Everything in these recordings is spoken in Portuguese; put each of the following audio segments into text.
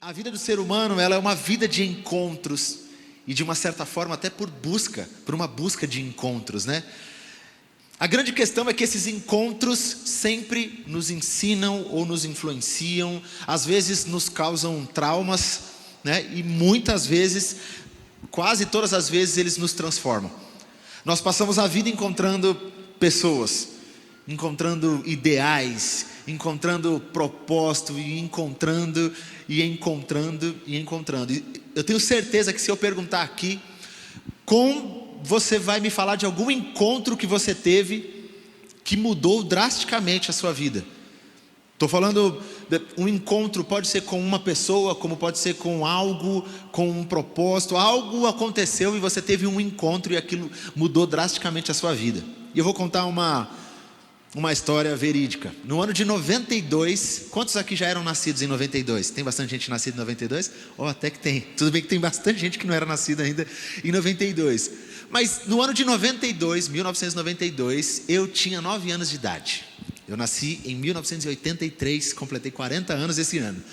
A vida do ser humano, ela é uma vida de encontros e de uma certa forma até por uma busca de encontros, né? A grande questão é que esses encontros sempre nos ensinam ou nos influenciam, às vezes nos causam traumas, né? E muitas vezes, quase todas as vezes, eles nos transformam. Nós passamos a vida encontrando pessoas, encontrando ideais, encontrando propósito e encontrando. E eu tenho certeza que se eu perguntar aqui, você vai me falar de algum encontro que você teve que mudou drasticamente a sua vida. Estou falando, um encontro pode ser com uma pessoa, como pode ser com algo, com um propósito. Algo aconteceu e você teve um encontro e aquilo mudou drasticamente a sua vida. E eu vou contar uma história verídica. No ano de 92, quantos aqui já eram nascidos em 92? Tem bastante gente nascida em 92? Até que tem. Tudo bem que tem bastante gente que não era nascida ainda em 92. Mas no ano de 92, 1992, eu tinha 9 anos de idade. Eu nasci em 1983, completei 40 anos esse ano.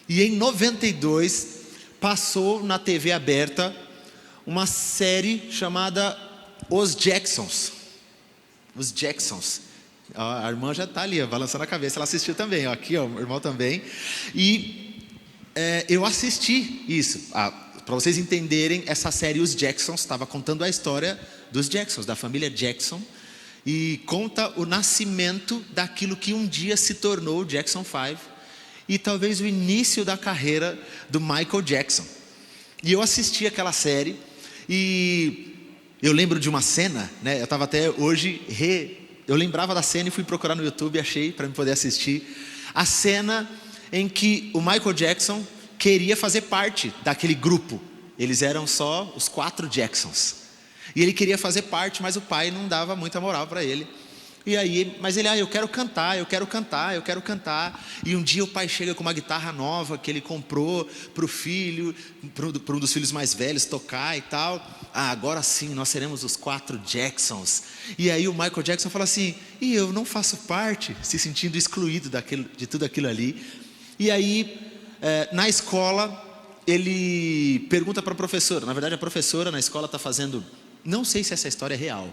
E em 92, passou na TV aberta uma série chamada Os Jacksons. Os Jacksons. A irmã já está ali, balançando a cabeça. Ela assistiu também, aqui o irmão também. E eu assisti isso. Para vocês entenderem, essa série Os Jacksons estava contando a história dos Jacksons, da família Jackson. E conta o nascimento daquilo que um dia se tornou o Jackson 5. E talvez o início da carreira do Michael Jackson. E eu assisti aquela série. E eu lembro de uma cena, né? Eu estava até hoje eu lembrava da cena e fui procurar no YouTube, achei para me poder assistir. A cena em que o Michael Jackson queria fazer parte daquele grupo. Eles eram só os 4 Jacksons. E ele queria fazer parte, mas o pai não dava muita moral para ele. E aí, mas ele, eu quero cantar. E um dia o pai chega com uma guitarra nova que ele comprou para o filho, para um dos filhos mais velhos tocar e tal. Agora sim, nós seremos os 4 Jacksons. E aí o Michael Jackson fala assim, e eu não faço parte, se sentindo excluído de tudo aquilo ali. E aí, na escola, ele pergunta para a professora. Na verdade, a professora na escola está fazendo, não sei se essa história é real,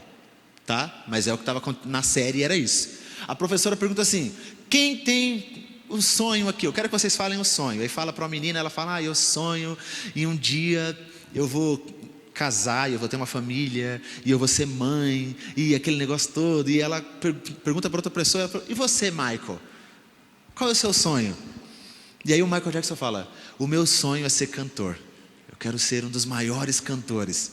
tá? Mas é o que estava na série, era isso. A professora pergunta assim, quem tem um sonho aqui? Eu quero que vocês falem um sonho. Aí fala para uma menina, ela fala, eu sonho e um dia eu vou casar, eu vou ter uma família, e eu vou ser mãe, e aquele negócio todo. E ela pergunta para outra pessoa, e você, Michael? Qual é o seu sonho? E aí o Michael Jackson fala, o meu sonho é ser cantor. Eu quero ser um dos maiores cantores.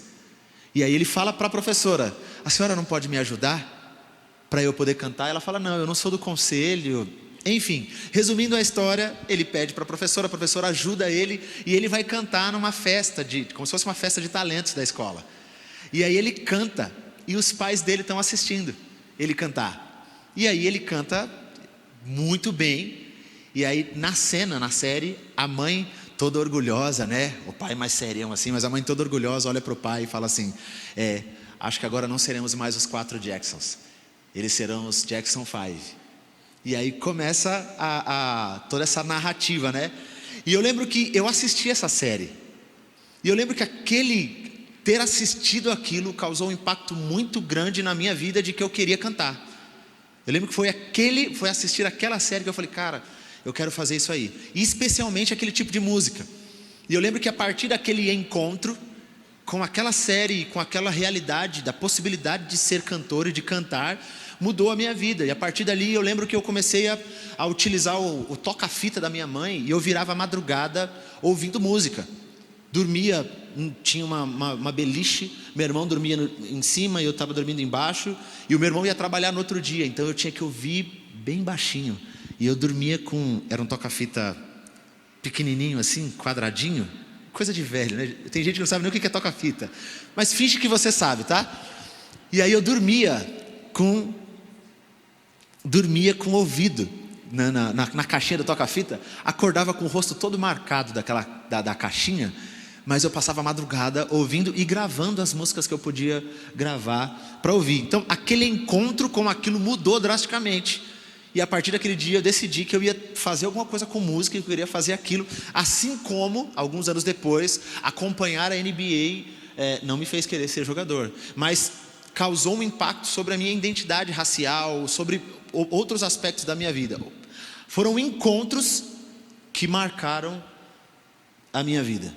E aí ele fala para a professora, a senhora não pode me ajudar para eu poder cantar? Ela fala, não, eu não sou do conselho. Enfim, resumindo a história, ele pede para a professora ajuda ele, e ele vai cantar numa festa, como se fosse uma festa de talentos da escola. E aí ele canta, e os pais dele estão assistindo ele cantar. E aí ele canta muito bem, e aí na série, a mãe toda orgulhosa, né? O pai mais serião assim, mas a mãe toda orgulhosa olha para o pai e fala assim, acho que agora não seremos mais os 4 Jacksons, eles serão os Jackson 5. E aí começa toda essa narrativa, né? E eu lembro que eu assisti essa série. E eu lembro que ter assistido aquilo causou um impacto muito grande na minha vida de que eu queria cantar. Eu lembro que foi assistir aquela série que eu falei, cara, eu quero fazer isso aí. E especialmente aquele tipo de música. E eu lembro que a partir daquele encontro com aquela série, com aquela realidade da possibilidade de ser cantor e de cantar, mudou a minha vida. E a partir dali eu lembro que eu comecei a utilizar o toca-fita da minha mãe, e eu virava a madrugada ouvindo música. Dormia, tinha uma beliche, meu irmão dormia em cima e eu estava dormindo embaixo, e o meu irmão ia trabalhar no outro dia, então eu tinha que ouvir bem baixinho. E eu dormia era um toca-fita pequenininho assim, quadradinho, coisa de velho, né? Tem gente que não sabe nem o que é toca-fita, mas finge que você sabe, tá? E aí eu dormia com o ouvido na caixinha do toca-fita, acordava com o rosto todo marcado da caixinha, mas eu passava a madrugada ouvindo e gravando as músicas que eu podia gravar para ouvir. Então aquele encontro com aquilo mudou drasticamente. E a partir daquele dia eu decidi que eu ia fazer alguma coisa com música, e eu queria fazer aquilo, assim como, alguns anos depois, acompanhar a NBA não me fez querer ser jogador, mas causou um impacto sobre a minha identidade racial, sobre outros aspectos da minha vida. Foram encontros que marcaram a minha vida.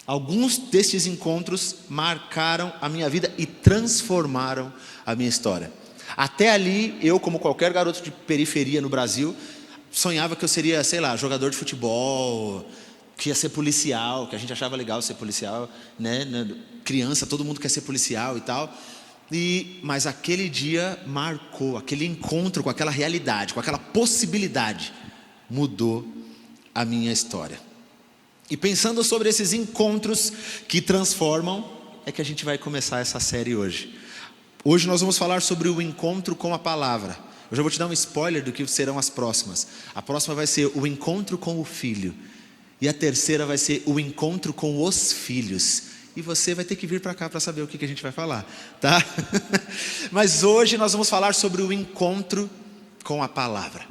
Alguns destes encontros marcaram a minha vida e transformaram a minha história. Até ali, eu, como qualquer garoto de periferia no Brasil, sonhava que eu seria, sei lá, jogador de futebol, que ia ser policial, que a gente achava legal ser policial, né? Criança, todo mundo quer ser policial e tal. Mas aquele dia marcou, aquele encontro com aquela realidade, com aquela possibilidade, mudou a minha história. E pensando sobre esses encontros que transformam, é que a gente vai começar essa série hoje. Hoje nós vamos falar sobre o encontro com a palavra. Eu já vou te dar um spoiler do que serão as próximas. A próxima vai ser o encontro com o filho. E a terceira vai ser o encontro com os filhos. E você vai ter que vir para cá para saber o que a gente vai falar, tá? Mas hoje nós vamos falar sobre o encontro com a palavra.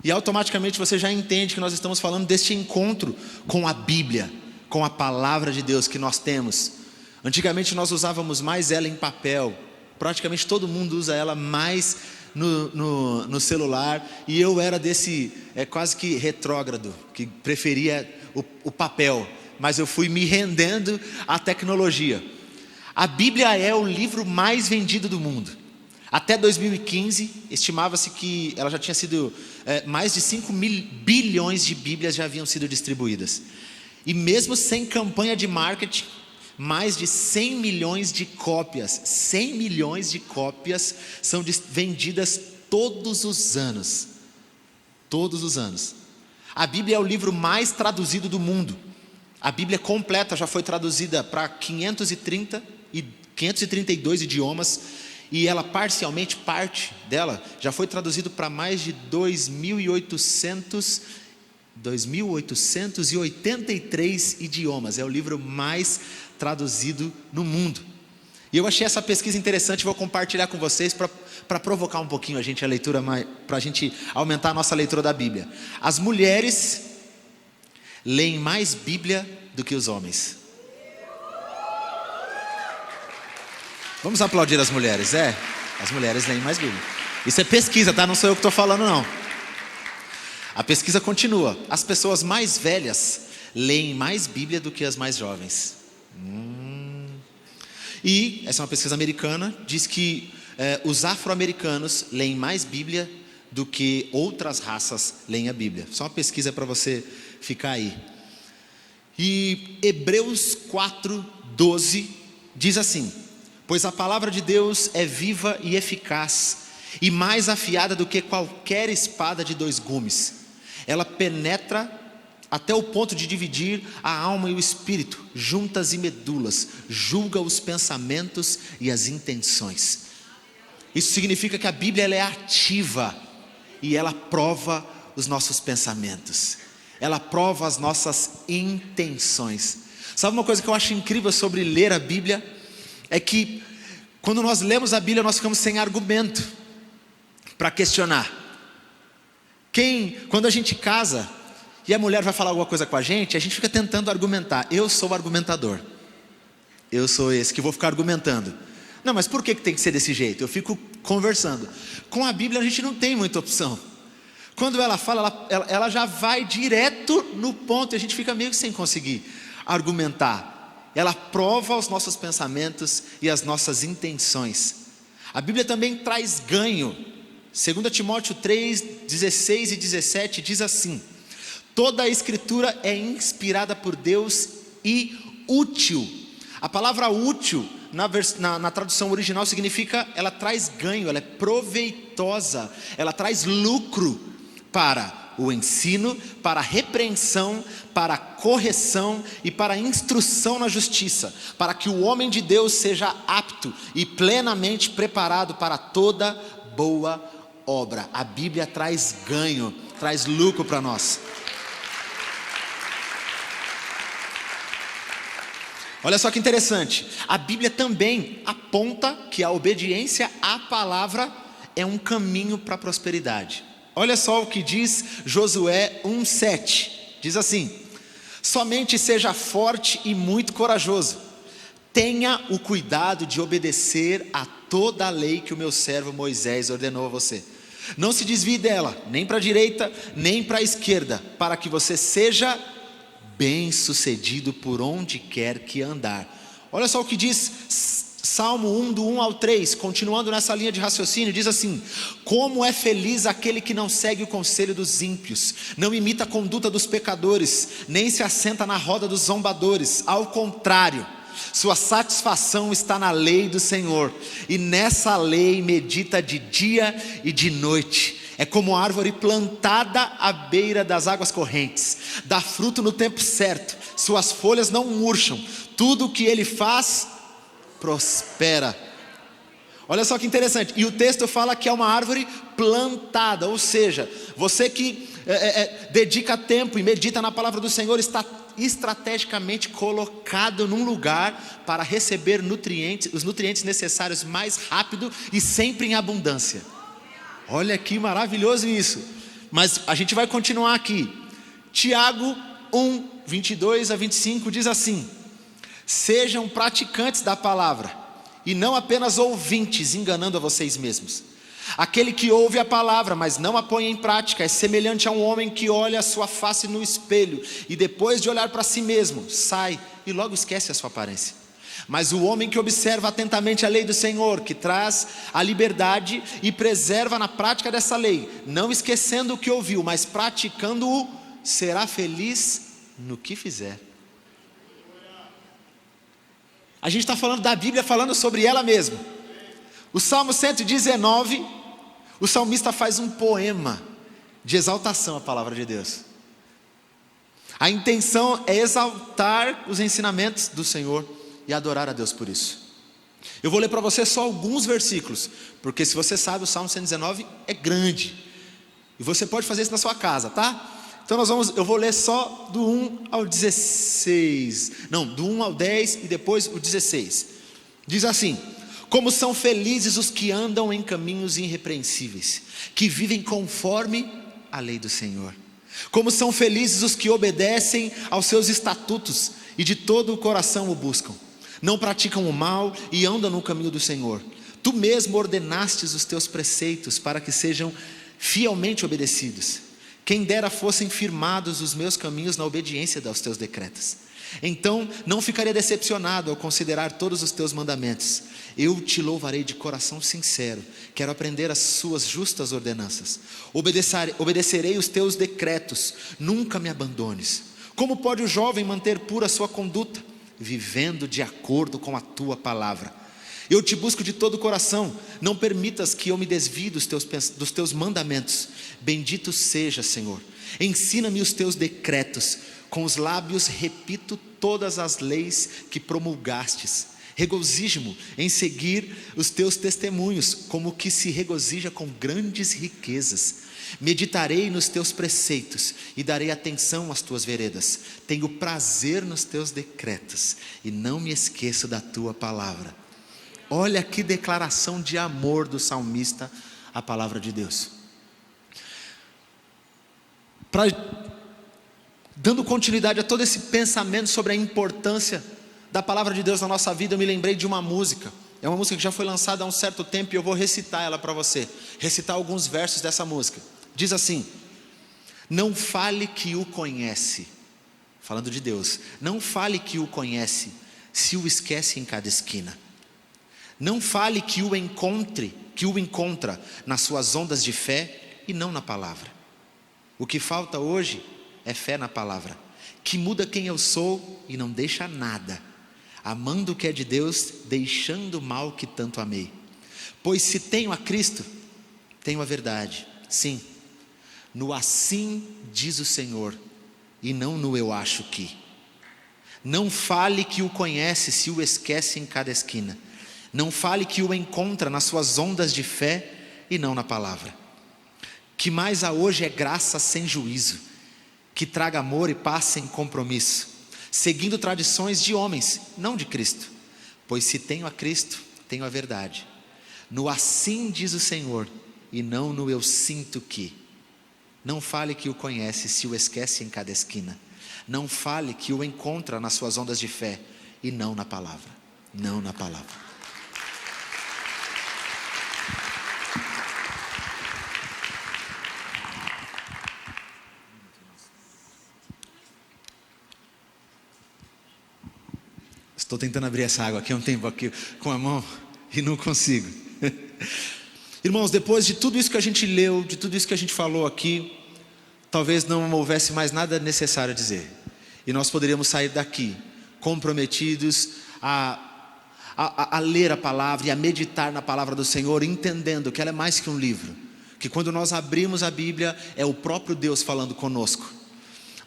E automaticamente você já entende que nós estamos falando deste encontro com a Bíblia, com a palavra de Deus que nós temos. Antigamente nós usávamos mais ela em papel. Praticamente todo mundo usa ela mais no celular. E eu era desse quase que retrógrado, que preferia o papel. Mas eu fui me rendendo à tecnologia. A Bíblia é o livro mais vendido do mundo. Até 2015, estimava-se que ela já tinha sido, mais de 5 bilhões de Bíblias já haviam sido distribuídas. E mesmo sem campanha de marketing, mais de 100 milhões de cópias, 100 milhões de cópias são vendidas todos os anos. Todos os anos. A Bíblia é o livro mais traduzido do mundo. A Bíblia completa já foi traduzida para 532 idiomas. E ela parcialmente, parte dela, já foi traduzido para mais de 2.883 idiomas. É o livro mais traduzido no mundo. E eu achei essa pesquisa interessante, vou compartilhar com vocês para provocar um pouquinho a leitura, para a gente aumentar a nossa leitura da Bíblia. As mulheres leem mais Bíblia do que os homens. Vamos aplaudir as mulheres, as mulheres leem mais Bíblia. Isso é pesquisa, tá? Não sou eu que estou falando, não. A pesquisa continua. As pessoas mais velhas leem mais Bíblia do que as mais jovens. E essa é uma pesquisa americana, diz que os afro-americanos leem mais Bíblia do que outras raças leem a Bíblia. Só uma pesquisa para você ficar aí. E Hebreus 4:12 diz assim: pois a palavra de Deus é viva e eficaz, e mais afiada do que qualquer espada de 2 gumes. Ela penetra até o ponto de dividir a alma e o espírito, juntas e medulas, julga os pensamentos e as intenções. Isso significa que a Bíblia ela é ativa, e ela prova os nossos pensamentos. Ela prova as nossas intenções. Sabe uma coisa que eu acho incrível sobre ler a Bíblia? É que quando nós lemos a Bíblia, nós ficamos sem argumento para questionar. Quando a gente casa e a mulher vai falar alguma coisa com a gente fica tentando argumentar. Eu sou o argumentador. Eu sou esse que vou ficar argumentando. Não, mas por que tem que ser desse jeito? Eu fico conversando. Com a Bíblia a gente não tem muita opção. Quando ela fala, ela já vai direto no ponto, e a gente fica meio que sem conseguir argumentar. Ela prova os nossos pensamentos e as nossas intenções. A Bíblia também traz ganho. 2 Timóteo 3:16 e 17 diz assim: toda a escritura é inspirada por Deus e útil. A palavra útil na tradução original significa, ela traz ganho, ela é proveitosa, ela traz lucro para o ensino, para a repreensão, para a correção e para a instrução na justiça, para que o homem de Deus seja apto e plenamente preparado para toda boa obra. A Bíblia traz ganho, traz lucro para nós. Olha só que interessante, a Bíblia também aponta que a obediência à palavra é um caminho para a prosperidade. Olha só o que diz Josué 1:7. Diz assim: somente seja forte e muito corajoso. Tenha o cuidado de obedecer a toda a lei que o meu servo Moisés ordenou a você. Não se desvie dela, nem para a direita, nem para a esquerda, para que você seja bem-sucedido por onde quer que andar. Olha só o que diz Salmo 1, do 1 ao 3, continuando nessa linha de raciocínio, diz assim: como é feliz aquele que não segue o conselho dos ímpios, não imita a conduta dos pecadores, nem se assenta na roda dos zombadores. Ao contrário, sua satisfação está na lei do Senhor, e nessa lei medita de dia e de noite. É como árvore plantada à beira das águas correntes, dá fruto no tempo certo, suas folhas não murcham, tudo o que ele faz prospera. Olha só que interessante, e o texto fala que é uma árvore plantada, ou seja, você que dedica tempo e medita na palavra do Senhor, está estrategicamente colocado num lugar para receber os nutrientes necessários mais rápido e sempre em abundância. Olha que maravilhoso isso. Mas a gente vai continuar aqui. Tiago 1, 22 a 25 diz assim: sejam praticantes da palavra e não apenas ouvintes, enganando a vocês mesmos. Aquele que ouve a palavra, mas não a põe em prática, é semelhante a um homem que olha a sua face no espelho e depois de olhar para si mesmo, sai e logo esquece a sua aparência. Mas o homem que observa atentamente a lei do Senhor, que traz a liberdade e preserva na prática dessa lei, não esquecendo o que ouviu, mas praticando-o, será feliz no que fizer. A gente está falando da Bíblia, falando sobre ela mesma. O Salmo 119, o salmista faz um poema de exaltação à palavra de Deus. A intenção é exaltar os ensinamentos do Senhor e adorar a Deus por isso. Eu vou ler para você só alguns versículos, porque se você sabe, o Salmo 119 é grande, e você pode fazer isso na sua casa, tá? Então eu vou ler só do 1 ao 16, não, do 1 ao 10 e depois o 16. Diz assim: como são felizes os que andam em caminhos irrepreensíveis, que vivem conforme a lei do Senhor. Como são felizes os que obedecem aos seus estatutos e de todo o coração o buscam. Não praticam o mal e andam no caminho do Senhor. Tu mesmo ordenastes os teus preceitos para que sejam fielmente obedecidos. Quem dera fossem firmados os meus caminhos na obediência aos teus decretos. Então não ficaria decepcionado ao considerar todos os teus mandamentos. Eu te louvarei de coração sincero, quero aprender as suas justas ordenanças. Obedecerei os teus decretos, nunca me abandones. Como pode o jovem manter pura a sua conduta? Vivendo de acordo com a tua palavra. Eu te busco de todo o coração, não permitas que eu me desvie dos teus mandamentos. Bendito seja, Senhor, ensina-me os teus decretos. Com os lábios repito todas as leis que promulgastes. Regozijo-me em seguir os teus testemunhos, como que se regozija com grandes riquezas. Meditarei nos teus preceitos e darei atenção às tuas veredas. Tenho prazer nos teus decretos e não me esqueço da tua palavra. Olha que declaração de amor do salmista à palavra de Deus. Dando continuidade a todo esse pensamento sobre a importância da palavra de Deus na nossa vida, eu me lembrei de uma música. É uma música que já foi lançada há um certo tempo e eu vou recitar ela para você. Recitar alguns versos dessa música. Diz assim: não fale que o conhece, falando de Deus, não fale que o conhece, se o esquece em cada esquina. Não fale que o encontra nas suas ondas de fé e não na palavra. O que falta hoje é fé na palavra, que muda quem eu sou e não deixa nada, amando o que é de Deus, deixando o mal que tanto amei. Pois se tenho a Cristo, tenho a verdade, sim, no assim diz o Senhor, e não no eu acho que. Não fale que o conhece, se o esquece em cada esquina. Não fale que o encontra nas suas ondas de fé e não na palavra. Que mais há hoje é graça sem juízo, que traga amor e paz sem compromisso, seguindo tradições de homens, não de Cristo. Pois se tenho a Cristo, tenho a verdade. No assim diz o Senhor, e não no eu sinto que. Não fale que o conhece se o esquece em cada esquina. Não fale que o encontra nas suas ondas de fé e não na palavra. Não na palavra. Estou tentando abrir essa água aqui há um tempo aqui com a mão e não consigo. Irmãos, depois de tudo isso que a gente leu, de tudo isso que a gente falou aqui, talvez não houvesse mais nada necessário a dizer. E nós poderíamos sair daqui comprometidos a ler a palavra e a meditar na palavra do Senhor, entendendo que ela é mais que um livro, que quando nós abrimos a Bíblia é o próprio Deus falando conosco.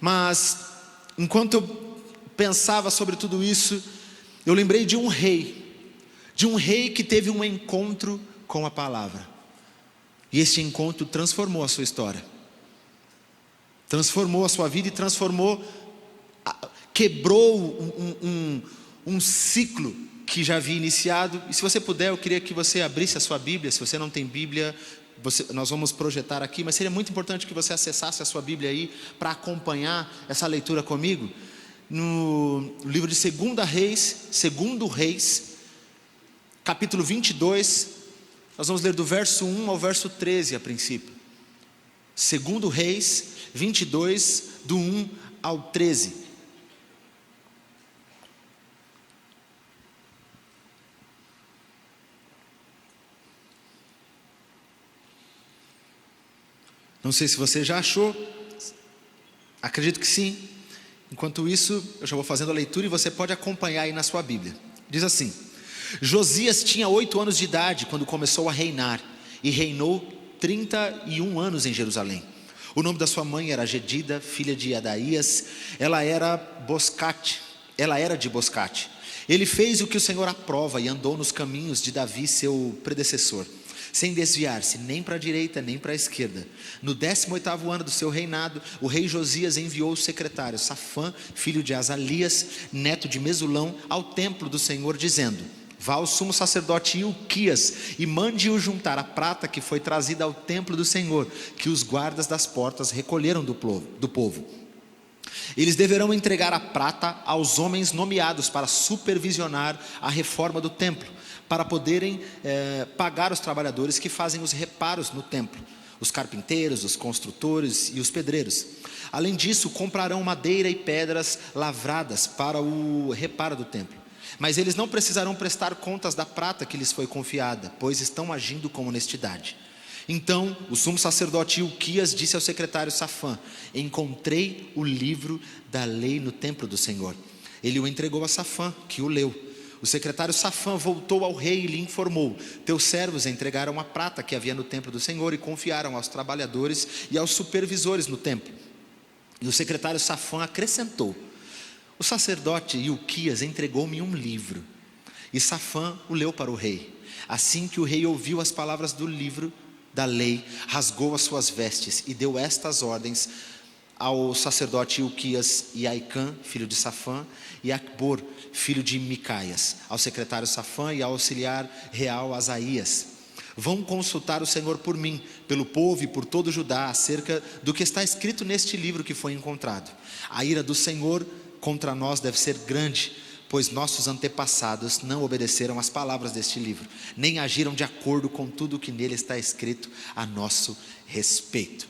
Mas enquanto eu pensava sobre tudo isso, eu lembrei de um rei que teve um encontro com a palavra, e esse encontro transformou a sua história, transformou a sua vida e quebrou um ciclo que já havia iniciado. E se você puder, eu queria que você abrisse a sua Bíblia. Se você não tem Bíblia, nós vamos projetar aqui, mas seria muito importante que você acessasse a sua Bíblia aí, para acompanhar essa leitura comigo, no livro de 2 Reis, capítulo 22, nós vamos ler do verso 1 ao verso 13 a princípio. 2 Reis 22, do 1 ao 13. Não sei se você já achou, acredito que sim. Enquanto isso, eu já vou fazendo a leitura e você pode acompanhar aí na sua Bíblia. Diz assim: Josias tinha 8 anos de idade quando começou a reinar, e reinou 31 anos em Jerusalém. O nome da sua mãe era Gedida, filha de Adaías. Ela era de Boscate. Ele fez o que o Senhor aprova e andou nos caminhos de Davi, seu predecessor, sem desviar-se nem para a direita nem para a esquerda. No 18º ano do seu reinado, o rei Josias enviou o secretário Safã, filho de Azalias, neto de Mesulão, ao templo do Senhor, dizendo: vá ao sumo sacerdote Ilquias e mande-o juntar a prata que foi trazida ao templo do Senhor, que os guardas das portas recolheram do povo. Eles deverão entregar a prata aos homens nomeados para supervisionar a reforma do templo, para poderem pagar os trabalhadores que fazem os reparos no templo, os carpinteiros, os construtores e os pedreiros. Além disso, comprarão madeira e pedras lavradas para o reparo do templo. Mas eles não precisarão prestar contas da prata que lhes foi confiada, pois estão agindo com honestidade. Então o sumo sacerdote Ilquias disse ao secretário Safã: encontrei o livro da lei no templo do Senhor. Ele o entregou a Safã, que o leu. O secretário Safã voltou ao rei e lhe informou: teus servos entregaram a prata que havia no templo do Senhor e confiaram aos trabalhadores e aos supervisores no templo. E o secretário Safã acrescentou: o sacerdote Ilquias entregou-me um livro. E Safã o leu para o rei. Assim que o rei ouviu as palavras do livro da lei, rasgou as suas vestes e deu estas ordens ao sacerdote Ilquias e Aicã, filho de Safã, e Acbor, filho de Micaias, ao secretário Safã e ao auxiliar real Asaías: vão consultar o Senhor por mim, pelo povo e por todo Judá, acerca do que está escrito neste livro que foi encontrado. A ira do Senhor contra nós deve ser grande, pois nossos antepassados não obedeceram às palavras deste livro, nem agiram de acordo com tudo o que nele está escrito a nosso respeito.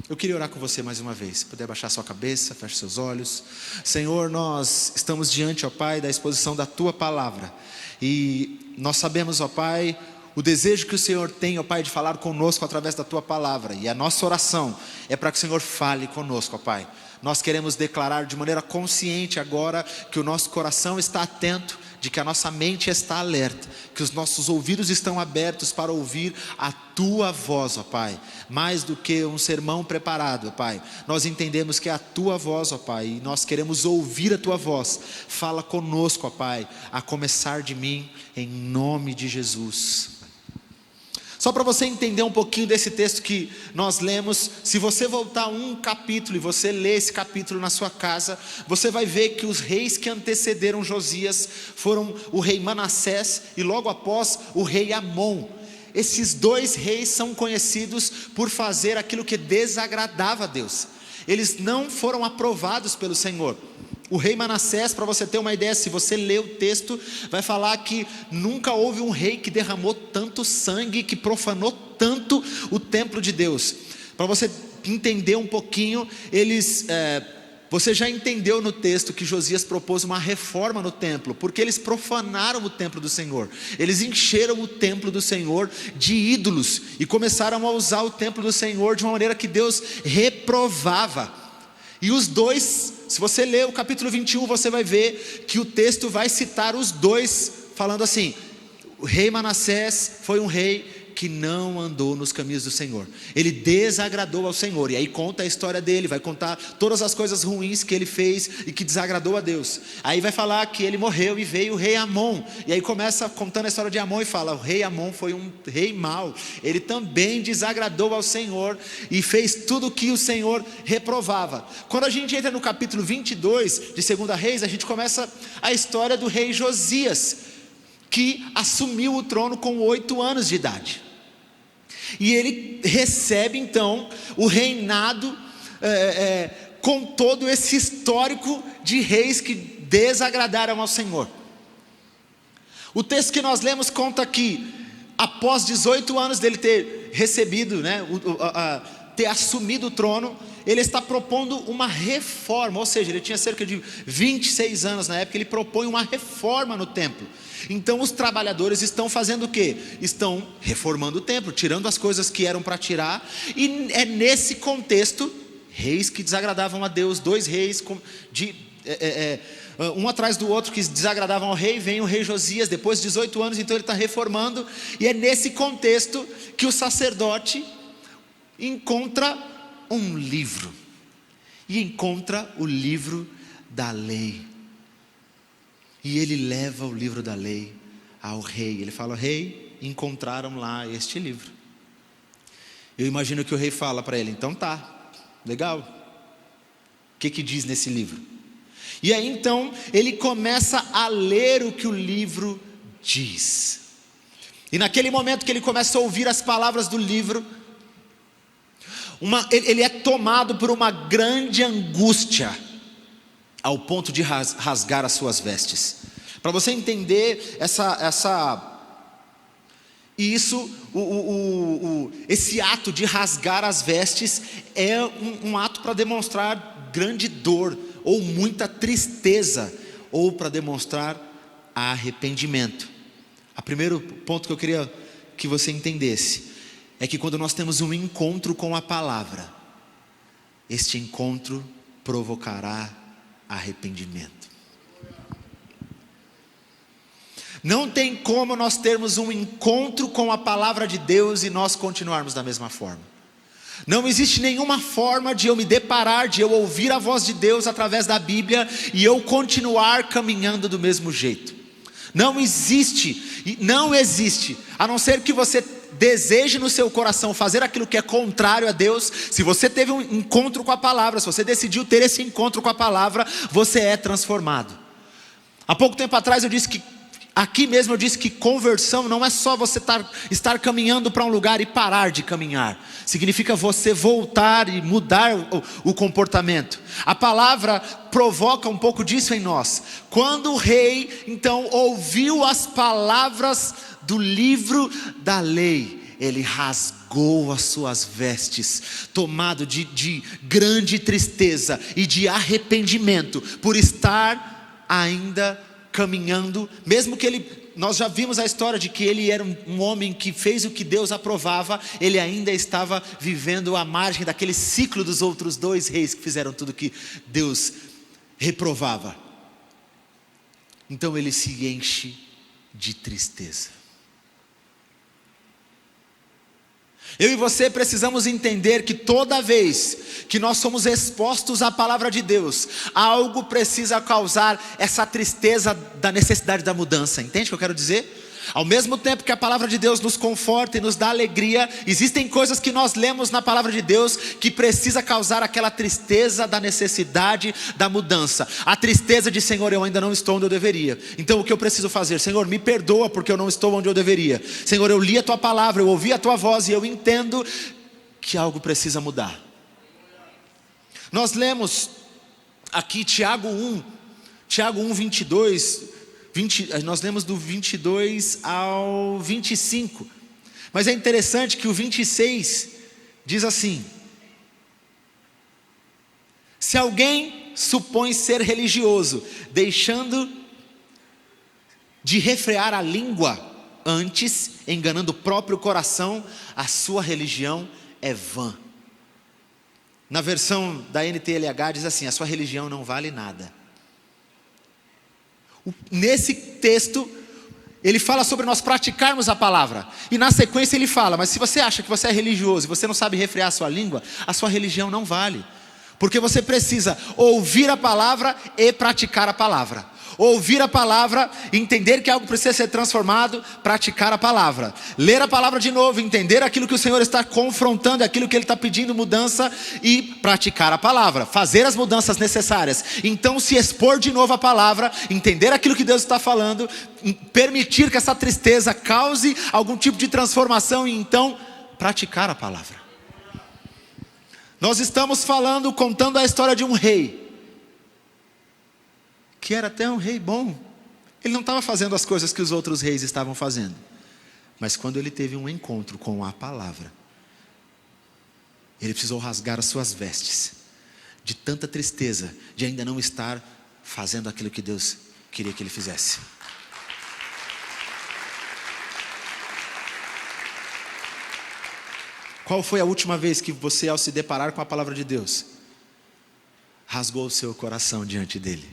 Eu queria orar com você mais uma vez. Se puder baixar sua cabeça, feche seus olhos. Senhor, nós estamos diante, ó Pai, da exposição da Tua palavra, e nós sabemos, ó Pai, o desejo que o Senhor tem, ó Pai, de falar conosco através da Tua palavra, e a nossa oração é para que o Senhor fale conosco, ó Pai. Nós queremos declarar de maneira consciente agora que o nosso coração está atento, de que a nossa mente está alerta, que os nossos ouvidos estão abertos para ouvir a Tua voz, ó Pai. Mais do que um sermão preparado, ó Pai, nós entendemos que é a Tua voz, ó Pai, e nós queremos ouvir a Tua voz. Fala conosco, ó Pai, a começar de mim, em nome de Jesus. Só para você entender um pouquinho desse texto que nós lemos, se você voltar um capítulo e você ler esse capítulo na sua casa, você vai ver que os reis que antecederam Josias foram o rei Manassés e logo após o rei Amon. esses dois reis são conhecidos por fazer aquilo que desagradava a Deus. Eles não foram aprovados pelo Senhor. O rei Manassés, para você ter uma ideia, se você ler o texto, vai falar que nunca houve um rei que derramou tanto sangue, que profanou tanto o templo de Deus. Para você entender um pouquinho, você já entendeu no texto que Josias propôs uma reforma no templo, porque eles profanaram o templo do Senhor. Eles encheram o templo do Senhor de ídolos e começaram a usar o templo do Senhor de uma maneira que Deus reprovava. E os dois, se você ler o capítulo 21, você vai ver que o texto vai citar os dois, falando assim: o rei Manassés foi um rei que não andou nos caminhos do Senhor, ele desagradou ao Senhor. E aí conta a história dele, vai contar todas as coisas ruins que ele fez e que desagradou a Deus. Aí vai falar que ele morreu e veio o rei Amon, e aí começa contando a história de Amon e fala: o rei Amon foi um rei mau, ele também desagradou ao Senhor e fez tudo o que o Senhor reprovava. Quando a gente entra no capítulo 22 de 2 Reis, a gente começa a história do rei Josias, que assumiu o trono com 8 anos de idade. E ele recebe então o reinado com todo esse histórico de reis que desagradaram ao Senhor. O texto que nós lemos conta que após 18 anos dele ter recebido, ter assumido o trono, ele está propondo uma reforma, ou seja, ele tinha cerca de 26 anos na época. Ele propõe uma reforma no templo. Então os trabalhadores estão fazendo o quê? Estão reformando o templo, tirando as coisas que eram para tirar. E é nesse contexto, reis que desagradavam a Deus, dois reis um atrás do outro que desagradavam ao rei. Vem o rei Josias, depois de 18 anos, então ele está reformando. E é nesse contexto que o sacerdote encontra um livro, e encontra o livro da lei. E ele leva o livro da lei ao rei. Ele fala: rei, encontraram lá este livro. Eu imagino que o rei fala para ele: então tá, legal, o que diz nesse livro? E aí então ele começa a ler o que o livro diz. E naquele momento que ele começa a ouvir as palavras do livro, ele é tomado por uma grande angústia, ao ponto de rasgar as suas vestes. Para você entender esse ato de rasgar as vestes é um ato para demonstrar grande dor, ou muita tristeza, ou para demonstrar arrependimento. O primeiro ponto que eu queria que você entendesse é que quando nós temos um encontro com a palavra, este encontro provocará arrependimento. Não tem como nós termos um encontro com a palavra de Deus e nós continuarmos da mesma forma. Não existe nenhuma forma de eu me deparar, de eu ouvir a voz de Deus através da Bíblia e eu continuar caminhando do mesmo jeito. Não existe, a não ser que você deseje no seu coração fazer aquilo que é contrário a Deus. Se você teve um encontro com a palavra, se você decidiu ter esse encontro com a palavra, você é transformado. Há pouco tempo atrás eu disse que conversão não é só você estar caminhando para um lugar e parar de caminhar. Significa você voltar e mudar o comportamento. A palavra provoca um pouco disso em nós. Quando o rei então ouviu as palavras do livro da lei, ele rasgou as suas vestes, tomado de grande tristeza e de arrependimento por estar ainda caminhando, mesmo que nós já vimos a história de que ele era um homem que fez o que Deus aprovava, ele ainda estava vivendo à margem daquele ciclo dos outros dois reis que fizeram tudo que Deus reprovava. Então ele se enche de tristeza. Eu e você precisamos entender que toda vez que nós somos expostos à palavra de Deus, algo precisa causar essa tristeza da necessidade da mudança. Entende o que eu quero dizer? Ao mesmo tempo que a palavra de Deus nos conforta e nos dá alegria, existem coisas que nós lemos na palavra de Deus que precisa causar aquela tristeza da necessidade da mudança. A tristeza de: Senhor, eu ainda não estou onde eu deveria. Então o que eu preciso fazer? Senhor, me perdoa porque eu não estou onde eu deveria. Senhor, eu li a tua palavra, eu ouvi a tua voz e eu entendo que algo precisa mudar. Nós lemos aqui Tiago 1, 22, nós lemos do 22 ao 25, mas é interessante que o 26 diz assim: se alguém supõe ser religioso, deixando de refrear a língua, antes enganando o próprio coração, a sua religião é vã. Na versão da NTLH diz assim: a sua religião não vale nada. Nesse texto, ele fala sobre nós praticarmos a palavra. E na sequência ele fala: mas se você acha que você é religioso e você não sabe refrear a sua língua, a sua religião não vale. Porque você precisa ouvir a palavra e praticar a palavra. Ouvir a palavra, entender que algo precisa ser transformado, praticar a palavra. Ler a palavra de novo, entender aquilo que o Senhor está confrontando, aquilo que Ele está pedindo mudança, e praticar a palavra. Fazer as mudanças necessárias. Então se expor de novo a palavra, entender aquilo que Deus está falando, permitir que essa tristeza cause algum tipo de transformação e então praticar a palavra. Nós estamos contando a história de um rei, que era até um rei bom. Ele não estava fazendo as coisas que os outros reis estavam fazendo, mas quando ele teve um encontro com a palavra, ele precisou rasgar as suas vestes, de tanta tristeza, de ainda não estar fazendo aquilo que Deus queria que ele fizesse. Qual foi a última vez que você, ao se deparar com a palavra de Deus, rasgou o seu coração diante dele?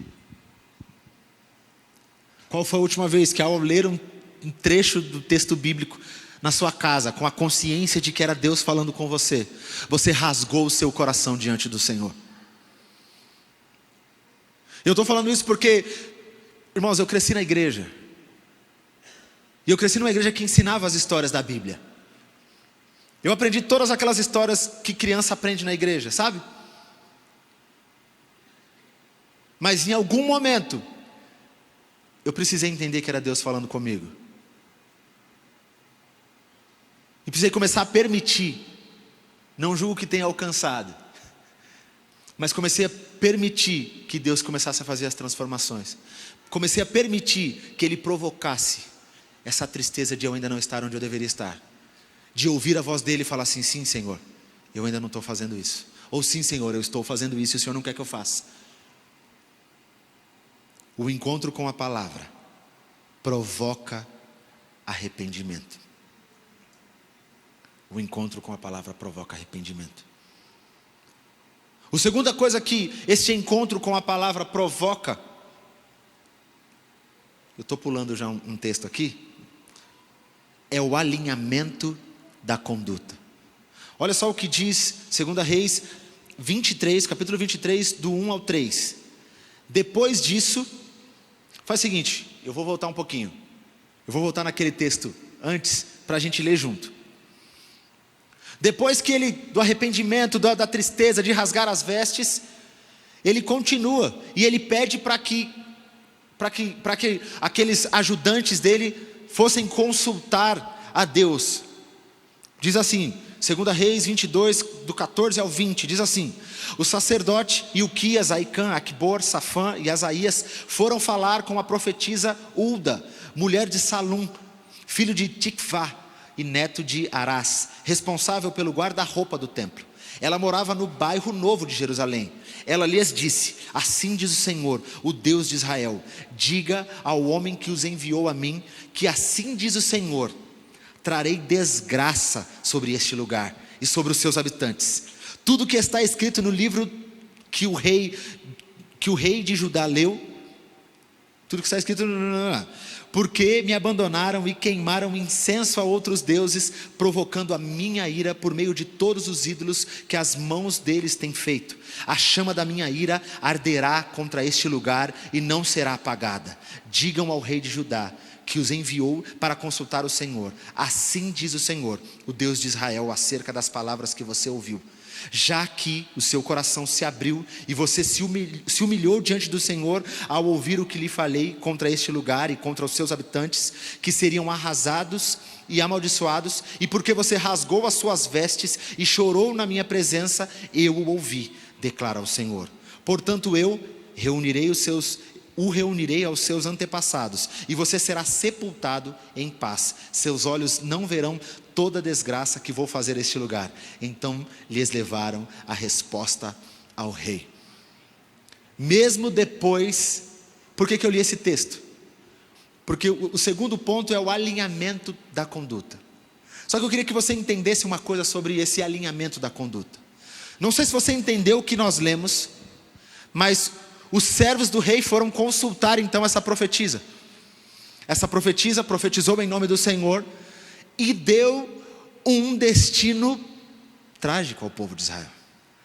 Qual foi a última vez que, ao ler um trecho do texto bíblico na sua casa, com a consciência de que era Deus falando com você, você rasgou o seu coração diante do Senhor? Eu estou falando isso porque, irmãos, eu cresci na igreja. E eu cresci numa igreja que ensinava as histórias da Bíblia. Eu aprendi todas aquelas histórias que criança aprende na igreja, sabe? Mas em algum momento, eu precisei entender que era Deus falando comigo. E precisei começar a permitir. Não julgo que tenha alcançado, mas comecei a permitir que Deus começasse a fazer as transformações. Comecei a permitir que Ele provocasse essa tristeza de eu ainda não estar onde eu deveria estar. De ouvir a voz dele e falar assim: sim, Senhor, eu ainda não estou fazendo isso. Ou sim, Senhor, eu estou fazendo isso e o Senhor não quer que eu faça. O encontro com a palavra provoca arrependimento. O encontro com a palavra provoca arrependimento. A segunda coisa que este encontro com a palavra provoca, eu estou pulando já um texto aqui, é o alinhamento da conduta. Olha só o que diz 2 Reis 23, capítulo 23, do 1 ao 3. Depois disso, faz o seguinte, eu vou voltar um pouquinho. Eu vou voltar naquele texto antes, para a gente ler junto. Depois que ele, do arrependimento, da tristeza, de rasgar as vestes, ele continua, e ele pede para que aqueles ajudantes dele fossem consultar a Deus. Diz assim, 2 Reis 22, do 14 ao 20, diz assim: o sacerdote Ilquias, Aicã, Aquibor, Safã e Asaías foram falar com a profetisa Ulda, mulher de Salum, filho de Tikvá e neto de Arás, responsável pelo guarda-roupa do templo. Ela morava no bairro novo de Jerusalém. Ela lhes disse: assim diz o Senhor, o Deus de Israel, diga ao homem que os enviou a mim, que assim diz o Senhor, trarei desgraça sobre este lugar e sobre os seus habitantes. Tudo que está escrito no livro que o rei de Judá leu, tudo que está escrito, porque me abandonaram e queimaram incenso a outros deuses, provocando a minha ira por meio de todos os ídolos que as mãos deles têm feito. A chama da minha ira arderá contra este lugar e não será apagada. Digam ao rei de Judá que os enviou para consultar o Senhor. Assim diz o Senhor, o Deus de Israel, acerca das palavras que você ouviu. Já que o seu coração se abriu e você se humilhou diante do Senhor ao ouvir o que lhe falei contra este lugar e contra os seus habitantes, que seriam arrasados e amaldiçoados, e porque você rasgou as suas vestes e chorou na minha presença, eu o ouvi, declara o Senhor. Portanto eu o reunirei aos seus antepassados, e você será sepultado em paz. Seus olhos não verão toda a desgraça que vou fazer a este lugar. Então lhes levaram a resposta ao rei. Mesmo depois, por que eu li esse texto? Porque o segundo ponto é o alinhamento da conduta. Só que eu queria que você entendesse uma coisa sobre esse alinhamento da conduta. Não sei se você entendeu o que nós lemos, mas os servos do rei foram consultar então essa profetisa. Essa profetisa profetizou em nome do Senhor e deu um destino trágico ao povo de Israel,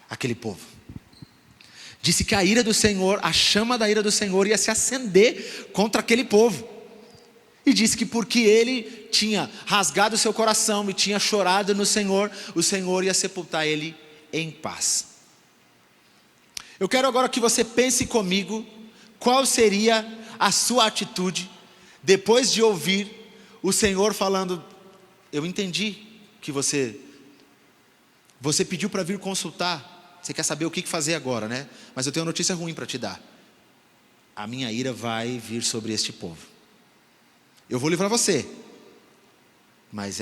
aquele povo. Disse que a ira do Senhor, a chama da ira do Senhor ia se acender contra aquele povo. E disse que porque ele tinha rasgado o seu coração e tinha chorado no Senhor, o Senhor ia sepultar ele em paz. Eu quero agora que você pense comigo qual seria a sua atitude depois de ouvir o Senhor falando: eu entendi que você pediu para vir consultar, você quer saber o que fazer agora, né? Mas eu tenho uma notícia ruim para te dar. A minha ira vai vir sobre este povo. Eu vou livrar você, mas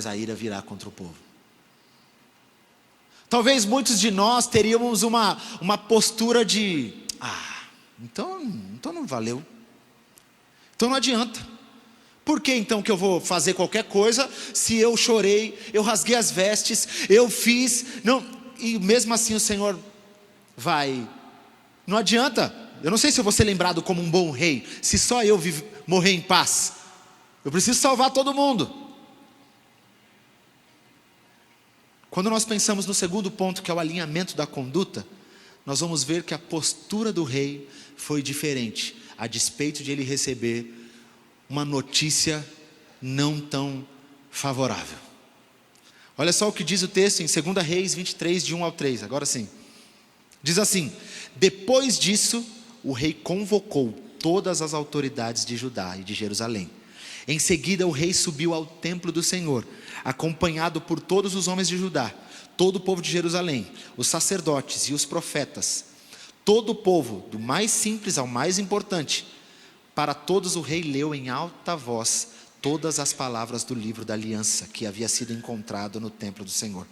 a ira virá contra o povo. Talvez muitos de nós teríamos uma postura de: então não valeu, então não adianta. Por que então que eu vou fazer qualquer coisa, se eu chorei, eu rasguei as vestes, eu fiz, não, e mesmo assim o Senhor vai, não adianta. Eu não sei se eu vou ser lembrado como um bom rei, se só eu morrer em paz. Eu preciso salvar todo mundo. Quando nós pensamos no segundo ponto, que é o alinhamento da conduta, nós vamos ver que a postura do rei foi diferente, a despeito de ele receber uma notícia não tão favorável. Olha só o que diz o texto em 2 Reis 23, de 1 ao 3, agora sim. Diz assim: depois disso, o rei convocou todas as autoridades de Judá e de Jerusalém. Em seguida o rei subiu ao templo do Senhor, acompanhado por todos os homens de Judá, todo o povo de Jerusalém, os sacerdotes e os profetas, todo o povo, do mais simples ao mais importante. Para todos o rei leu em alta voz todas as palavras do livro da aliança que havia sido encontrado no templo do Senhor.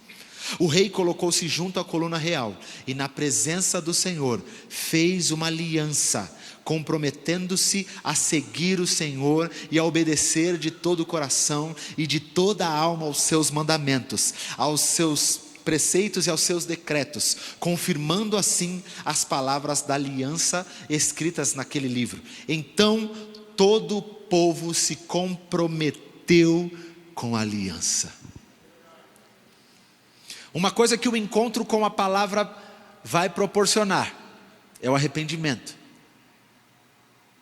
O rei colocou-se junto à coluna real e na presença do Senhor fez uma aliança, comprometendo-se a seguir o Senhor e a obedecer de todo o coração e de toda a alma aos seus mandamentos, aos seus preceitos e aos seus decretos, confirmando assim as palavras da aliança escritas naquele livro. Então todo o povo se comprometeu com a aliança. Uma coisa que o encontro com a palavra vai proporcionar é o arrependimento.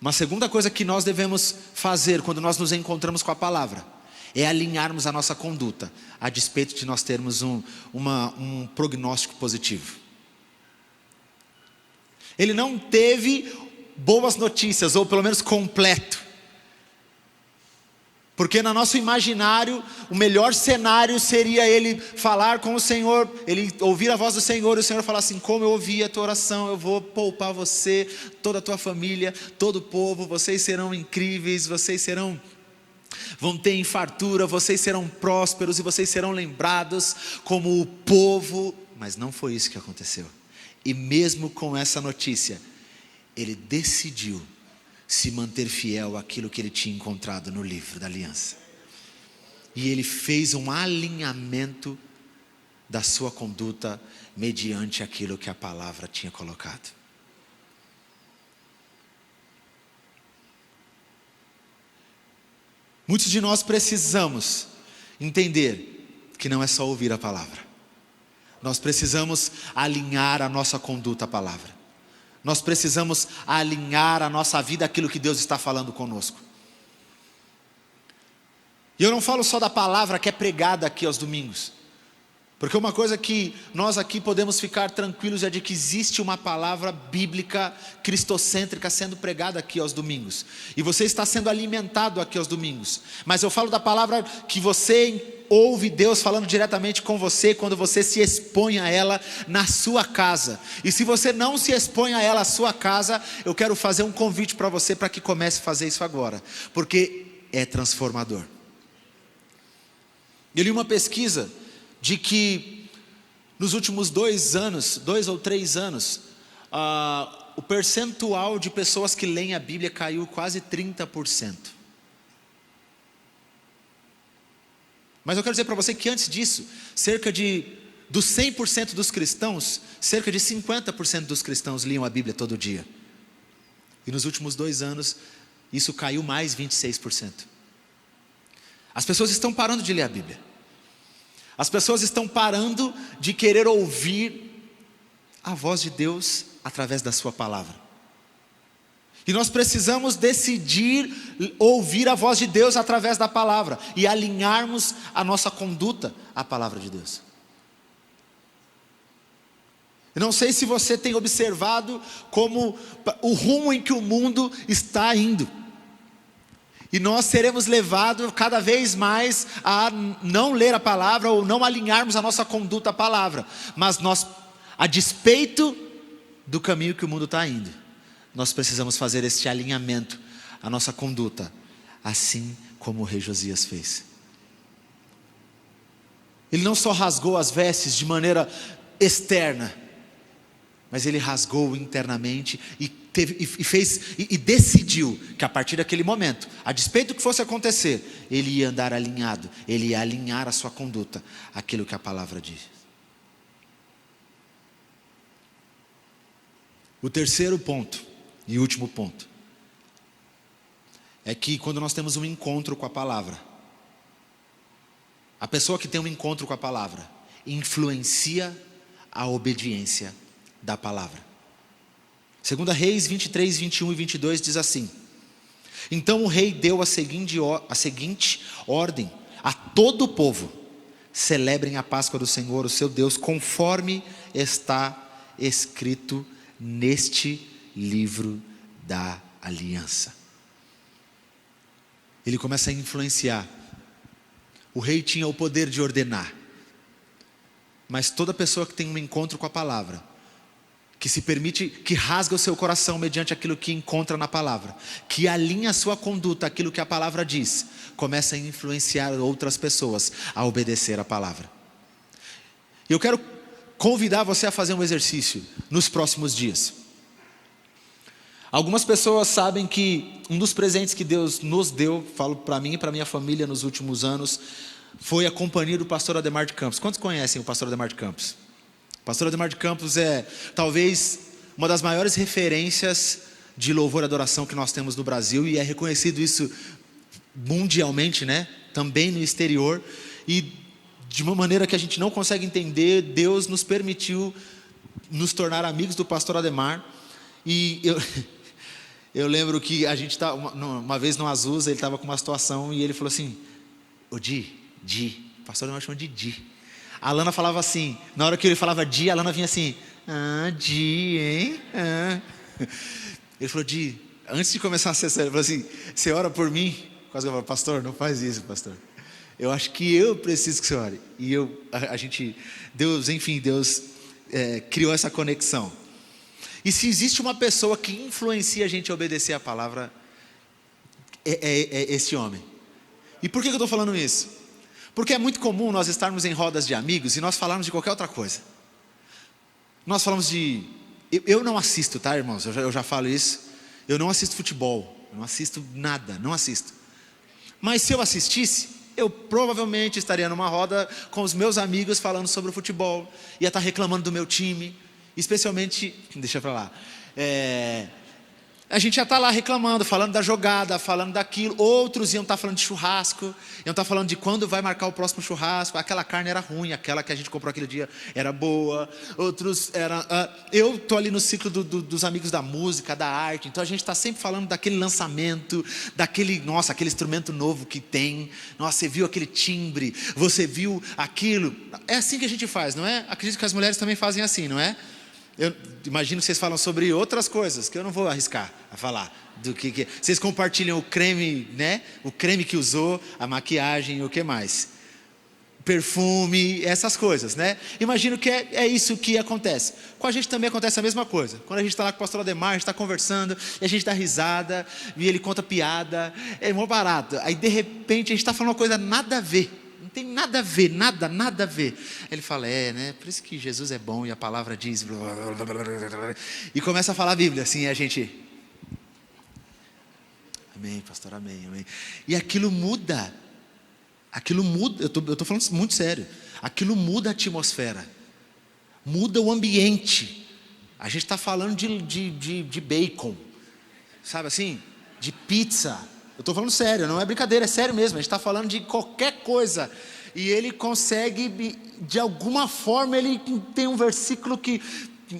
Uma segunda coisa que nós devemos fazer quando nós nos encontramos com a palavra é alinharmos a nossa conduta, a despeito de nós termos um prognóstico positivo. Ele não teve boas notícias, ou pelo menos completo. Porque no nosso imaginário, o melhor cenário seria ele falar com o Senhor, ele ouvir a voz do Senhor, e o Senhor falar assim: como eu ouvi a tua oração, eu vou poupar você, toda a tua família, todo o povo, vocês serão incríveis, vão ter fartura, vocês serão prósperos e vocês serão lembrados como o povo. Mas não foi isso que aconteceu. E mesmo com essa notícia, ele decidiu se manter fiel àquilo que ele tinha encontrado no livro da aliança. E ele fez um alinhamento da sua conduta mediante aquilo que a palavra tinha colocado. Muitos de nós precisamos entender que não é só ouvir a palavra. Nós precisamos alinhar a nossa conduta à palavra. Nós precisamos alinhar a nossa vida àquilo que Deus está falando conosco. E eu não falo só da palavra que é pregada aqui aos domingos. Porque uma coisa que nós aqui podemos ficar tranquilos é de que existe uma palavra bíblica cristocêntrica sendo pregada aqui aos domingos. E você está sendo alimentado aqui aos domingos. Mas eu falo da palavra que você ouve Deus falando diretamente com você quando você se expõe a ela na sua casa. E se você não se expõe a ela na sua casa, eu quero fazer um convite para você para que comece a fazer isso agora. Porque é transformador. Eu li uma pesquisa de que nos últimos 2 ou 3 anos, o percentual de pessoas que leem a Bíblia caiu quase 30%. Mas eu quero dizer para você que antes disso, dos 100% dos cristãos, cerca de 50% dos cristãos liam a Bíblia todo dia. E nos últimos 2 anos, isso caiu mais 26%. As pessoas estão parando de ler a Bíblia. As pessoas estão parando de querer ouvir a voz de Deus através da sua palavra. E nós precisamos decidir ouvir a voz de Deus através da palavra e alinharmos a nossa conduta à palavra de Deus. Eu não sei se você tem observado como o rumo em que o mundo está indo. E nós seremos levados cada vez mais a não ler a palavra ou não alinharmos a nossa conduta à palavra. Mas nós, a despeito do caminho que o mundo está indo, nós precisamos fazer este alinhamento à nossa conduta, assim como o rei Josias fez. Ele não só rasgou as vestes de maneira externa, mas ele rasgou internamente e decidiu que a partir daquele momento, a despeito do que fosse acontecer, ele ia andar alinhado, ele ia alinhar a sua conduta àquilo que a palavra diz. O terceiro ponto e último ponto é que quando nós temos um encontro com a palavra, a pessoa que tem um encontro com a palavra influencia a obediência da palavra. 2 Reis 23, 21 e 22 diz assim: então o rei deu a seguinte ordem a todo o povo: celebrem a Páscoa do Senhor, o seu Deus, conforme está escrito neste livro da aliança. Ele começa a influenciar. O rei tinha o poder de ordenar, mas toda pessoa que tem um encontro com a palavra, que se permite, que rasga o seu coração mediante aquilo que encontra na palavra, que alinha a sua conduta àquilo que a palavra diz, começa a influenciar outras pessoas a obedecer a palavra. Eu quero convidar você a fazer um exercício nos próximos dias. Algumas pessoas sabem que um dos presentes que Deus nos deu, falo para mim e para minha família nos últimos anos, foi a companhia do pastor Ademar de Campos. Quantos conhecem o pastor Ademar de Campos? O pastor Ademar de Campos é talvez uma das maiores referências de louvor e adoração que nós temos no Brasil, e é reconhecido isso mundialmente, né? Também no exterior, e de uma maneira que a gente não consegue entender, Deus nos permitiu nos tornar amigos do pastor Ademar. E eu lembro que a gente estava uma vez no Azusa, ele estava com uma situação e ele falou assim: ô Di, o pastor Ademar chama de Di. A Lana falava assim, na hora que ele falava Di, a Lana vinha assim: Di, hein? Ele falou: Di, antes de começar a sessão, ele falou assim: você ora por mim? Quase que eu falo: pastor, não faz isso, pastor. Eu acho que eu preciso que você ore. E Deus criou essa conexão. E se existe uma pessoa que influencia a gente a obedecer a palavra, é esse homem. E por que eu estou falando isso? Porque é muito comum nós estarmos em rodas de amigos e nós falarmos de qualquer outra coisa. Nós falamos de... Eu não assisto, tá, irmãos? Eu já falo isso. Eu não assisto futebol. Eu não assisto nada, não assisto. Mas se eu assistisse, eu provavelmente estaria numa roda com os meus amigos falando sobre o futebol. Ia estar reclamando do meu time. Especialmente... Deixa pra lá. a gente já está lá reclamando, falando da jogada, falando daquilo. Outros iam estar falando de churrasco, iam estar falando de quando vai marcar o próximo churrasco. Aquela carne era ruim, aquela que a gente comprou aquele dia era boa. Outros eram... eu estou ali no ciclo dos amigos da música, da arte. Então a gente está sempre falando daquele lançamento, daquele, nossa, aquele instrumento novo que tem. Nossa, você viu aquele timbre, você viu aquilo. É assim que a gente faz, não é? Acredito que as mulheres também fazem assim, não é? Eu imagino que vocês falam sobre outras coisas, que eu não vou arriscar a falar. Vocês compartilham o creme, né? O creme que usou, a maquiagem, o que mais? Perfume, essas coisas, né? Imagino que é isso que acontece. Com a gente também acontece a mesma coisa. Quando a gente está lá com o pastor Ademar, a gente está conversando, e a gente dá risada, e ele conta piada, é mó barato. Aí de repente a gente está falando uma coisa nada a ver. Não tem nada a ver, nada a ver. Ele fala, né? Por isso que Jesus é bom e a palavra diz... Blá, blá, blá, blá, e começa a falar a Bíblia, assim, e a gente... Amém, pastor, amém, amém. E aquilo muda. Eu estou falando muito sério. Aquilo muda a atmosfera. Muda o ambiente. A gente está falando de bacon. Sabe assim? De pizza. Eu estou falando sério, não é brincadeira, é sério mesmo. A gente está falando de qualquer coisa. E ele consegue, de alguma forma, ele tem um versículo que...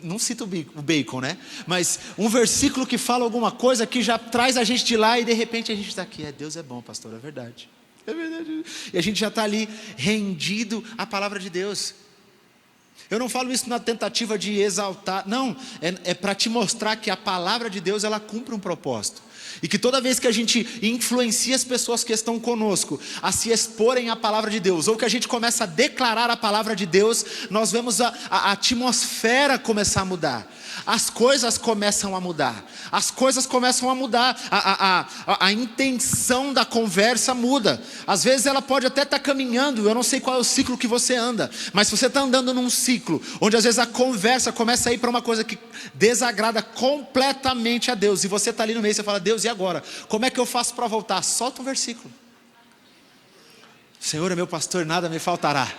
Não cita o bacon, né? Mas um versículo que fala alguma coisa que já traz a gente de lá e de repente a gente está aqui. Deus é bom, pastor, é verdade. É verdade. E a gente já está ali rendido à palavra de Deus. Eu não falo isso na tentativa de exaltar. Não, é para te mostrar que a palavra de Deus, ela cumpre um propósito. E que toda vez que a gente influencia as pessoas que estão conosco a se exporem à palavra de Deus, ou que a gente começa a declarar a palavra de Deus, nós vemos a atmosfera começar a mudar. As coisas começam a mudar. As coisas começam a mudar. A intenção da conversa muda. Às vezes ela pode até estar caminhando. Eu não sei qual é o ciclo que você anda. Mas se você está andando num ciclo onde às vezes a conversa começa a ir para uma coisa que desagrada completamente a Deus. E você está ali no meio e você fala, Deus, e agora? Como é que eu faço para voltar? Solta um versículo. Senhor é meu pastor, nada me faltará.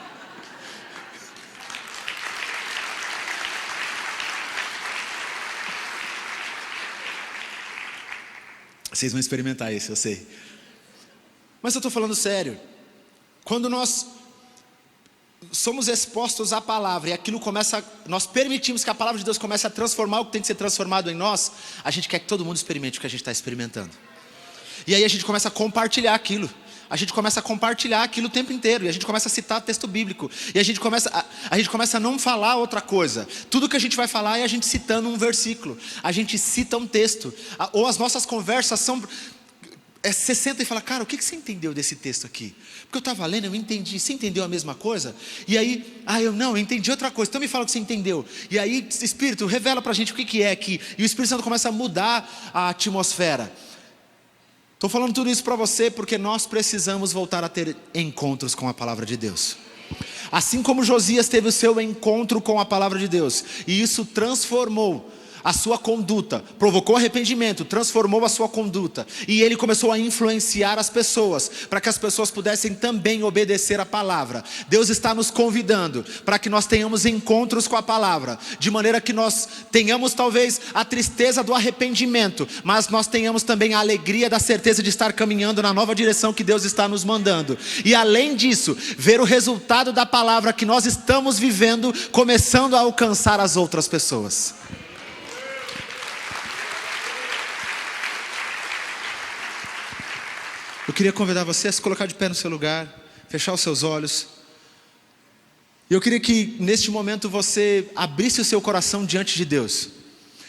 Vocês vão experimentar isso, eu sei. Mas eu estou falando sério. Quando nós somos expostos à palavra e aquilo começa, nós permitimos que a palavra de Deus comece a transformar o que tem que ser transformado em nós, a gente quer que todo mundo experimente o que a gente está experimentando. E aí a gente começa a compartilhar aquilo. A gente começa a compartilhar aquilo o tempo inteiro. E a gente começa a citar texto bíblico. E a gente começa a não falar outra coisa. Tudo que a gente vai falar é a gente citando um versículo. A gente cita um texto. Ou as nossas conversas são... Você senta e fala, cara, o que você entendeu desse texto aqui? Porque eu estava lendo, eu entendi. Você entendeu a mesma coisa? E aí, eu entendi outra coisa. Então me fala o que você entendeu. E aí, Espírito, revela pra gente o que é aqui. E o Espírito Santo começa a mudar a atmosfera. Estou falando tudo isso para você porque nós precisamos voltar a ter encontros com a palavra de Deus. Assim como Josias teve o seu encontro com a palavra de Deus, e isso transformou a sua conduta, provocou arrependimento, transformou a sua conduta, e ele começou a influenciar as pessoas, para que as pessoas pudessem também obedecer a palavra. Deus está nos convidando para que nós tenhamos encontros com a palavra, de maneira que nós tenhamos talvez a tristeza do arrependimento, mas nós tenhamos também a alegria da certeza de estar caminhando na nova direção que Deus está nos mandando, e além disso, ver o resultado da palavra que nós estamos vivendo, começando a alcançar as outras pessoas. Eu queria convidar você a se colocar de pé no seu lugar, fechar os seus olhos. E eu queria que neste momento você abrisse o seu coração diante de Deus.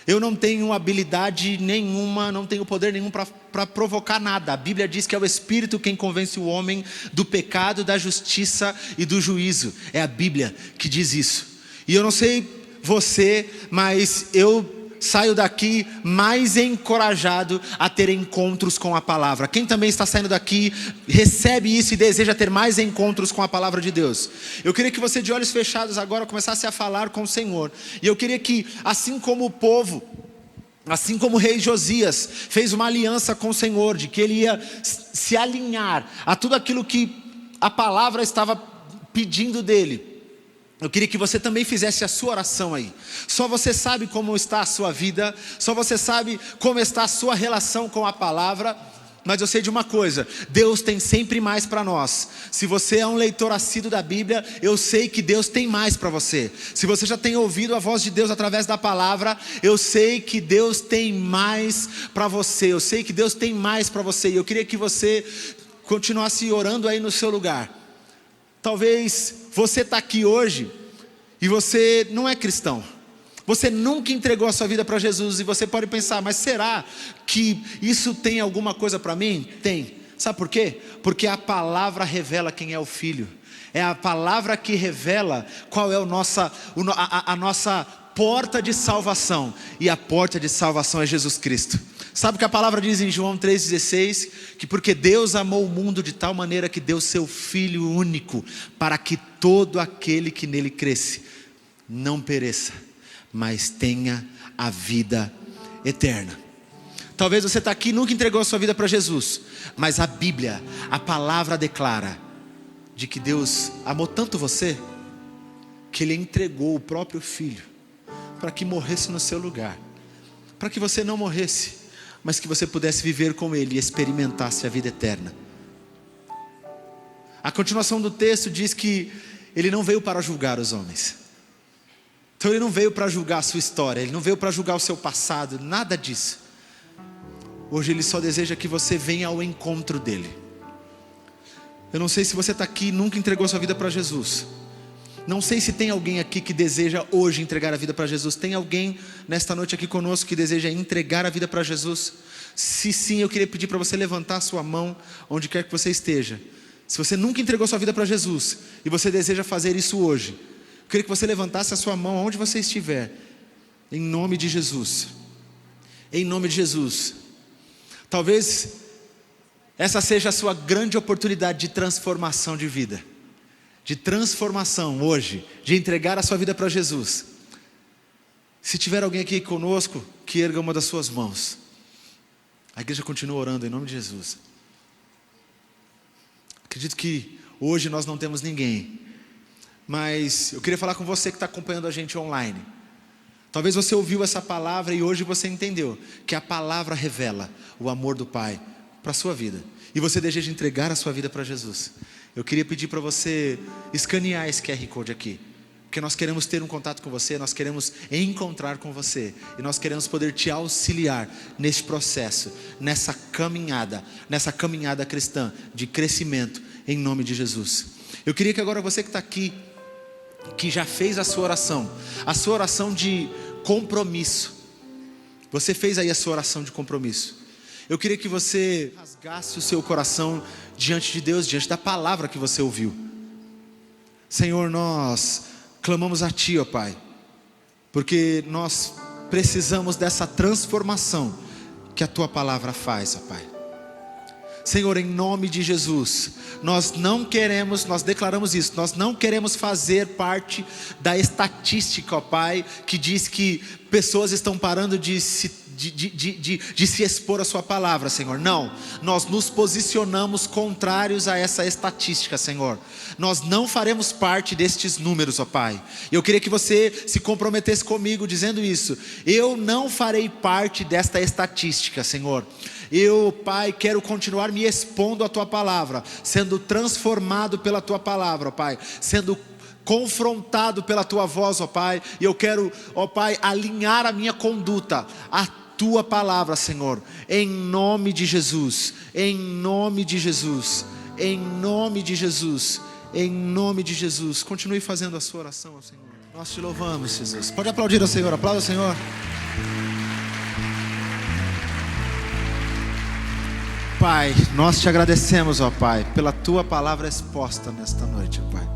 Eu não tenho habilidade nenhuma, não tenho poder nenhum para provocar nada. A Bíblia diz que é o Espírito quem convence o homem do pecado, da justiça e do juízo. É a Bíblia que diz isso. E eu não sei você, mas eu saio daqui mais encorajado a ter encontros com a palavra. Quem também está saindo daqui, recebe isso e deseja ter mais encontros com a palavra de Deus. Eu queria que você, de olhos fechados agora, começasse a falar com o Senhor. E eu queria que, assim como o povo, assim como o rei Josias fez uma aliança com o Senhor, de que ele ia se alinhar a tudo aquilo que a palavra estava pedindo dele, Eu queria que você também fizesse a sua oração aí. Só você sabe como está a sua vida, só você sabe como está a sua relação com a palavra. Mas eu sei de uma coisa: Deus tem sempre mais para nós. Se você é um leitor assíduo da Bíblia, eu sei que Deus tem mais para você. Se você já tem ouvido a voz de Deus através da palavra, eu sei que Deus tem mais para você. Eu sei que Deus tem mais para você. E eu queria que você continuasse orando aí no seu lugar. Talvez você está aqui hoje e você não é cristão. Você nunca entregou a sua vida para Jesus e você pode pensar: mas será que isso tem alguma coisa para mim? Tem. Sabe por quê? Porque a palavra revela quem é o Filho. É a palavra que revela qual é a nossa porta de salvação. E a porta de salvação é Jesus Cristo. Sabe o que a palavra diz em João 3,16? Que porque Deus amou o mundo de tal maneira que deu seu Filho único, para que todo aquele que nele cresce não pereça, mas tenha a vida eterna. Talvez você está aqui e nunca entregou a sua vida para Jesus, mas a Bíblia, a palavra declara de que Deus amou tanto você, que Ele entregou o próprio Filho, para que morresse no seu lugar, para que você não morresse, mas que você pudesse viver com Ele e experimentasse a vida eterna. A continuação do texto diz que Ele não veio para julgar os homens. Então Ele não veio para julgar a sua história, Ele não veio para julgar o seu passado, nada disso. Hoje Ele só deseja que você venha ao encontro dEle. Eu não sei se você está aqui e nunca entregou sua vida para Jesus. Não sei se tem alguém aqui que deseja hoje entregar a vida para Jesus. Tem alguém nesta noite aqui conosco que deseja entregar a vida para Jesus? Se sim, eu queria pedir para você levantar a sua mão onde quer que você esteja. Se você nunca entregou sua vida para Jesus e você deseja fazer isso hoje, eu queria que você levantasse a sua mão onde você estiver, em nome de Jesus. Em nome de Jesus. Talvez essa seja a sua grande oportunidade de transformação de vida, de transformação hoje, de entregar a sua vida para Jesus. Se tiver alguém aqui conosco, que erga uma das suas mãos. A igreja continua orando em nome de Jesus. Acredito que hoje nós não temos ninguém, mas eu queria falar com você que está acompanhando a gente online. Talvez você ouviu essa palavra e hoje você entendeu que a palavra revela o amor do Pai para a sua vida, e você deseja entregar a sua vida para Jesus. Eu queria pedir para você escanear esse QR Code aqui, porque nós queremos ter um contato com você, nós queremos encontrar com você, e nós queremos poder te auxiliar neste processo, nessa caminhada cristã de crescimento, em nome de Jesus. Eu queria que agora você que está aqui, que já fez a sua oração de compromisso, você fez aí a sua oração de compromisso, eu queria que você rasgasse o seu coração diante de Deus, diante da palavra que você ouviu. Senhor, nós clamamos a Ti, ó Pai, porque nós precisamos dessa transformação que a Tua palavra faz, ó Pai. Senhor, em nome de Jesus, nós declaramos isso, nós não queremos fazer parte da estatística, ó Pai, que diz que pessoas estão parando de se expor à Sua palavra, Senhor. Não, nós nos posicionamos contrários a essa estatística, Senhor. Nós não faremos parte destes números, ó Pai. Eu queria que você se comprometesse comigo dizendo isso: eu não farei parte desta estatística, Senhor. Eu, Pai, quero continuar me expondo à Tua palavra, sendo transformado pela Tua palavra, ó Pai, sendo confrontado pela Tua voz, ó Pai. E eu quero, ó Pai, alinhar a minha conduta à Tua palavra, Senhor, em nome de Jesus, em nome de Jesus, em nome de Jesus, em nome de Jesus. Continue fazendo a sua oração ao Senhor. Nós Te louvamos, Jesus. Pode aplaudir ao Senhor, aplauda ao Senhor. Pai, nós Te agradecemos, ó Pai, pela Tua palavra exposta nesta noite, ó Pai.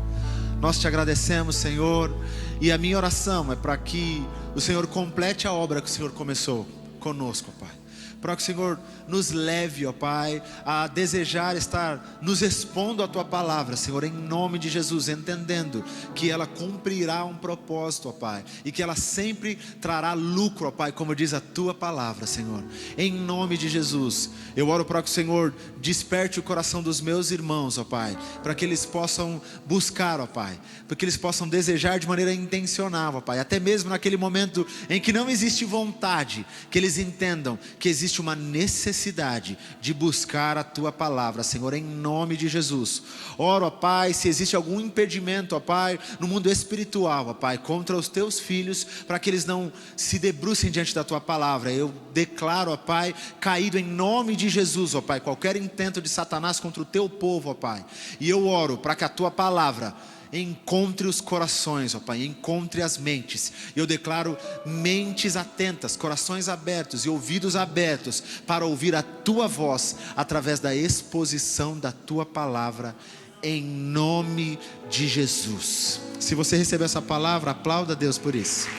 Nós Te agradecemos, Senhor, e a minha oração é para que o Senhor complete a obra que o Senhor começou conosco, ó Pai. para que o Senhor nos leve, ó Pai, a desejar estar nos expondo a Tua palavra, Senhor, em nome de Jesus, entendendo que ela cumprirá um propósito, ó Pai, e que ela sempre trará lucro, ó Pai, como diz a Tua palavra, Senhor. Em nome de Jesus, eu oro para que o Senhor desperte o coração dos meus irmãos, ó Pai, para que eles possam buscar, ó Pai, para que eles possam desejar de maneira intencional, ó Pai, até mesmo naquele momento em que não existe vontade, que eles entendam que existe uma necessidade de buscar a Tua palavra, Senhor, em nome de Jesus. Oro, ó Pai, se existe algum impedimento, ó Pai, no mundo espiritual, ó Pai, contra os Teus filhos, para que eles não se debrucem diante da Tua palavra, eu declaro, ó Pai, caído em nome de Jesus, ó Pai, qualquer intento de Satanás contra o Teu povo, ó Pai, e eu oro para que a Tua palavra encontre os corações, ó Pai, encontre as mentes. Eu declaro mentes atentas, corações abertos e ouvidos abertos para ouvir a Tua voz através da exposição da Tua palavra, em nome de Jesus. Se você recebeu essa palavra, aplauda a Deus por isso.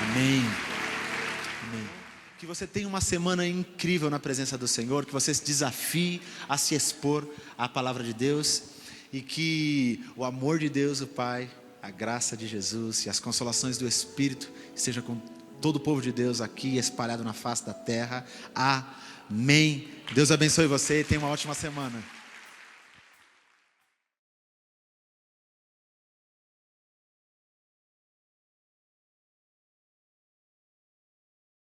Amém. Que você tenha uma semana incrível na presença do Senhor, que você se desafie a se expor à palavra de Deus, e que o amor de Deus, o Pai, a graça de Jesus e as consolações do Espírito estejam com todo o povo de Deus aqui espalhado na face da terra. Amém. Deus abençoe você e tenha uma ótima semana.